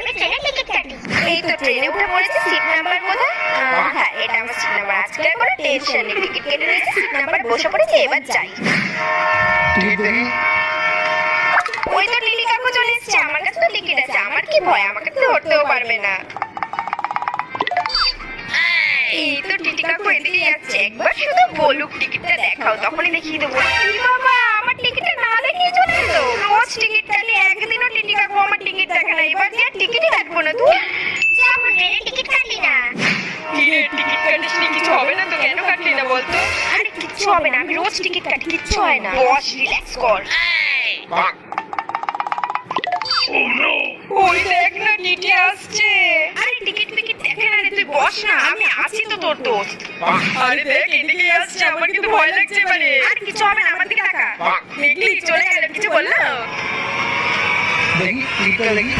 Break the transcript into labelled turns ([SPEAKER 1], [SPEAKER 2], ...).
[SPEAKER 1] আমি ট্রেনে টিকিট কাটি। এই তো ট্রেনে উঠে পড়েছে, সিট নাম্বার কোথায়? হ্যাঁ, এটা আমার সিট নাম্বার। আজকে আর কোনো টেনশন নেই, টিকিট কেটে নিয়েছি, সিট নাম্বার বসে পড়েছি, এবার যাই।
[SPEAKER 2] টিকিট দেখি।
[SPEAKER 1] ওই তো টিটি কাকু চলে এসেছে, আমার কাছে তো টিকিট আছে, আমার কি ভয়, আমাকে তো ধরতেও পারবে না। এই তো টিটি কাকু এদিকে যাচ্ছে, একবার শুধু বলুক টিকিটটা দেখাও, তখনই দেখিয়ে দেবো। এই বাবা, আমার টিকিটটা না দেখিয়ে চলে এলো। রোজ টিকিট কাটি, একদিনও টিটি কাকু আমার টিকিট দেখে না, এবার যে টিকিটই কাটবো না। তুই যেমন ট্রেনে টিকিট কাটলি না। কিরে, টিকিট কাটিস নি, কিছু হবে না তো? কেন কাটলি না বলতো? আরে কিচ্ছু হবে না, আমি রোজ টিকিট কাটি, কিচ্ছু হয় না। বস, রিল্যাক্স কর। ওই দেখ না, টিটি আসছে। আরে টিকিট ফিকিট দেখে না রে, তুই বস না, আমি আছি তো তোর দোস্ত। আরে দেখ, এদিকে আসছে, আমার কিন্তু ভয় লাগছে এবারে। আরে কিছু হবে না, আমার দিকে তাকা। দেখলি চলে গেল, কিছু বললো?
[SPEAKER 2] দেখি টিকিটটা দেখি।